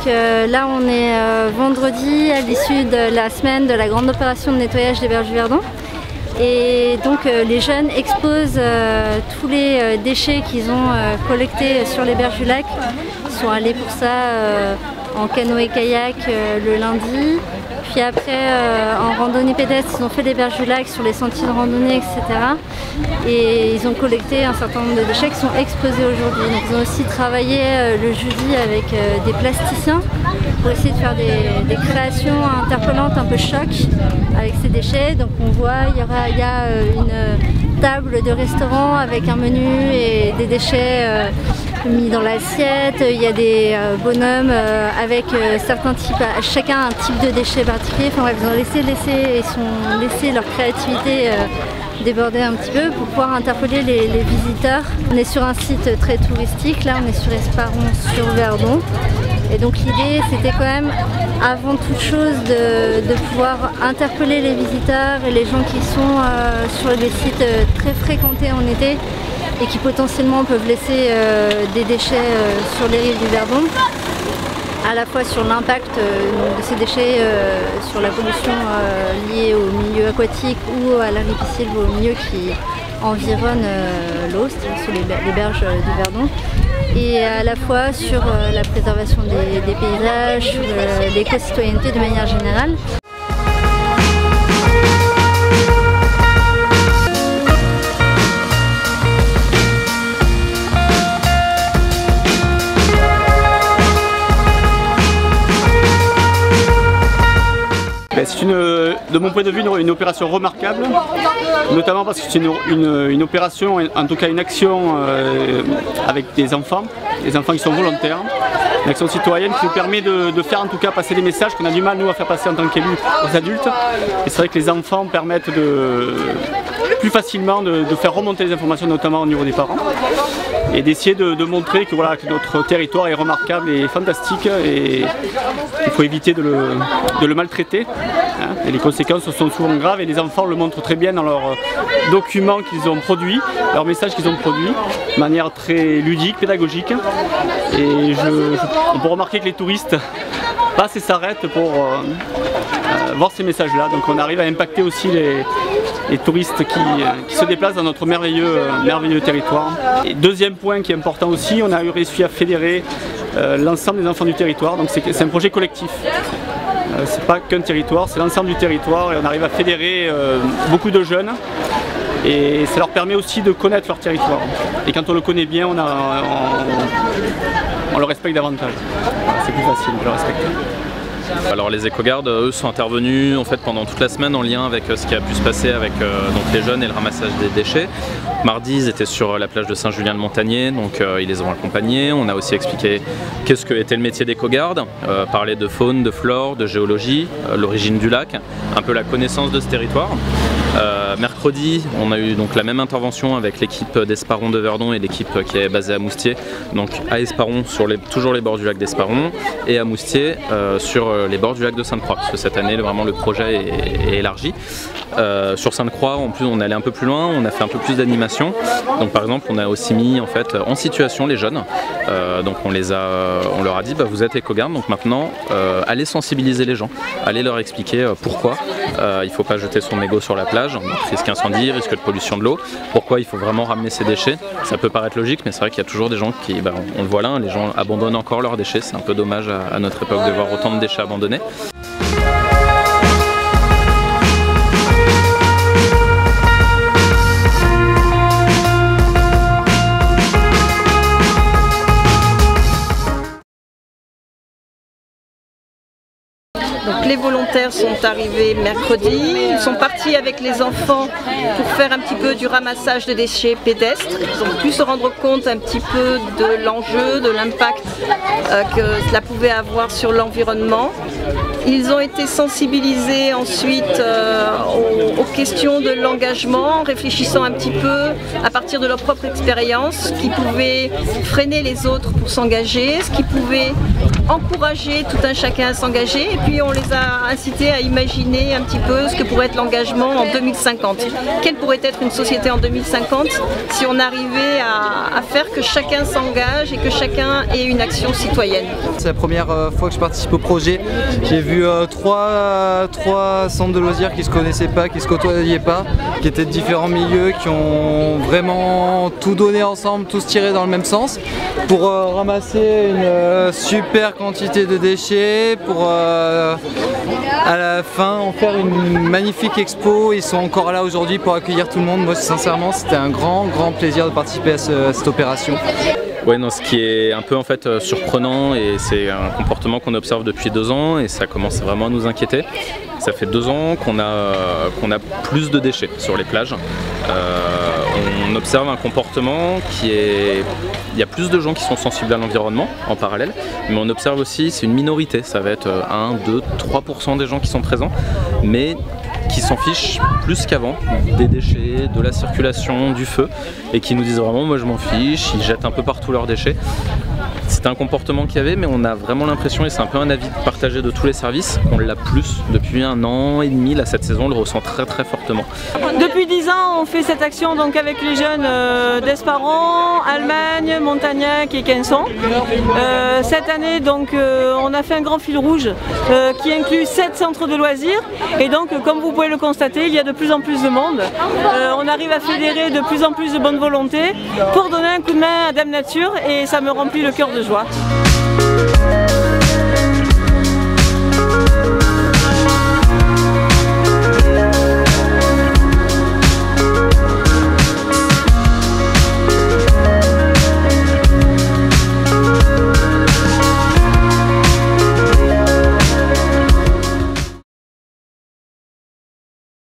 là on est vendredi à l'issue de la semaine de la grande opération de nettoyage des berges du Verdon. Et donc les jeunes exposent tous les déchets qu'ils ont collectés sur les berges du lac. Ils sont allés pour ça en canoë-kayak le lundi. Puis après, en randonnée pédestre, ils ont fait les berges du lac sur les sentiers de randonnée, etc. Et ils ont collecté un certain nombre de déchets qui sont exposés aujourd'hui. Donc ils ont aussi travaillé le jeudi avec des plasticiens pour essayer de faire des créations interpellantes, un peu choc avec ces déchets. Donc on voit, il y a une table de restaurant avec un menu et des déchets mis dans l'assiette. Il y a des bonhommes avec certains types, chacun un type de déchets particulier. Enfin bref, ils ont laissé leur créativité déborder un petit peu pour pouvoir interpeller les visiteurs. On est sur un site très touristique, là on est sur Esparon-sur-Verdon. Et donc l'idée c'était quand même avant toute chose de pouvoir interpeller les visiteurs et les gens qui sont sur des sites très fréquentés en été et qui potentiellement peuvent laisser des déchets sur les rives du Verdon, à la fois sur l'impact de ces déchets sur la pollution liée au milieu aquatique ou à la ripisylve, au milieu qui environne l'eau, sur les berges du Verdon, et à la fois sur la préservation des paysages, sur l'éco-citoyenneté de manière générale. C'est de mon point de vue une opération remarquable, notamment parce que c'est une opération, en tout cas une action avec des enfants qui sont volontaires, une action citoyenne qui nous permet de faire en tout cas passer des messages qu'on a du mal nous à faire passer en tant qu'élus aux adultes. Et c'est vrai que les enfants permettent plus facilement de faire remonter les informations, notamment au niveau des parents, et d'essayer de montrer que, voilà, que notre territoire est remarquable et fantastique et il faut éviter de le maltraiter. Hein, et les conséquences sont souvent graves et les enfants le montrent très bien dans leurs documents qu'ils ont produits, leurs messages qu'ils ont produits, de manière très ludique, pédagogique. Et on peut remarquer que les touristes passent et s'arrêtent pour voir ces messages-là. Donc on arrive à impacter aussi les touristes qui se déplacent dans notre merveilleux territoire. Et deuxième point qui est important aussi, on a réussi à fédérer l'ensemble des enfants du territoire. Donc c'est un projet collectif. C'est pas qu'un territoire, c'est l'ensemble du territoire et on arrive à fédérer beaucoup de jeunes et ça leur permet aussi de connaître leur territoire. Et quand on le connaît bien, on le respecte davantage. C'est plus facile de le respecter. Alors les éco-gardes, eux, sont intervenus en fait pendant toute la semaine en lien avec ce qui a pu se passer avec donc les jeunes et le ramassage des déchets. Mardi, ils étaient sur la plage de Saint-Julien-de-Montagné, donc ils les ont accompagnés. On a aussi expliqué qu'est-ce que était le métier d'éco-garde, parler de faune, de flore, de géologie, l'origine du lac, un peu la connaissance de ce territoire. Mercredi, on a eu donc la même intervention avec l'équipe d'Esparon de Verdon et l'équipe qui est basée à Moustier. Donc à Esparon, toujours les bords du lac d'Esparon, et à Moustier sur les bords du lac de Sainte-Croix, parce que cette année vraiment le projet est élargi. Sur Sainte-Croix, en plus, on est allé un peu plus loin, on a fait un peu plus d'animation. Donc par exemple, on a aussi mis en fait en situation les jeunes. Donc on leur a dit vous êtes éco-garde, donc maintenant allez sensibiliser les gens, allez leur expliquer pourquoi il ne faut pas jeter son mégot sur la plage, risque incendie, risque de pollution de l'eau, pourquoi il faut vraiment ramener ses déchets. Ça peut paraître logique, mais c'est vrai qu'il y a toujours des gens qui, on le voit là, les gens abandonnent encore leurs déchets. C'est un peu dommage à notre époque de voir autant de déchets abandonnés. Donc les volontaires sont arrivés mercredi, ils sont partis avec les enfants pour faire un petit peu du ramassage de déchets pédestres. Ils ont pu se rendre compte un petit peu de l'enjeu, de l'impact que cela pouvait avoir sur l'environnement. Ils ont été sensibilisés ensuite aux questions de l'engagement, en réfléchissant un petit peu à partir de leur propre expérience, ce qui pouvait freiner les autres pour s'engager, ce qui pouvait encouragé tout un chacun à s'engager et puis on les a incités à imaginer un petit peu ce que pourrait être l'engagement en 2050. Quelle pourrait être une société en 2050 si on arrivait à faire que chacun s'engage et que chacun ait une action citoyenne. C'est la première fois que je participe au projet. J'ai vu trois centres de loisirs qui ne se connaissaient pas, qui ne se côtoyaient pas, qui étaient de différents milieux, qui ont vraiment tout donné ensemble, tous tiré dans le même sens pour ramasser une super quantité de déchets, pour à la fin en faire une magnifique expo. Ils sont encore là aujourd'hui pour accueillir tout le monde. Moi sincèrement c'était un grand plaisir de participer à cette opération. Ouais, non, ce qui est un peu en fait surprenant, et c'est un comportement qu'on observe depuis 2 ans et ça commence vraiment à nous inquiéter. Ça fait 2 ans qu'on a plus de déchets sur les plages. On observe un comportement qui est... Il y a plus de gens qui sont sensibles à l'environnement en parallèle, mais on observe aussi, c'est une minorité, ça va être 1, 2, 3% des gens qui sont présents, mais qui s'en fichent plus qu'avant des déchets, de la circulation, du feu, et qui nous disent vraiment moi je m'en fiche, ils jettent un peu partout leurs déchets. C'était un comportement qu'il y avait, mais on a vraiment l'impression, et c'est un peu un avis partagé de tous les services, qu'on l'a plus depuis 1 an et demi. Là, cette saison, on le ressent très fortement. Depuis 10 ans, on fait cette action donc avec les jeunes d'Esparron, Allemagne, Montagnac et Quinson. Cette année, donc, on a fait un grand fil rouge qui inclut 7 centres de loisirs. Et donc, comme vous pouvez le constater, il y a de plus en plus de monde. On arrive à fédérer de plus en plus de bonne volonté pour donner un coup de main à Dame Nature, et ça me remplit le cœur de joie.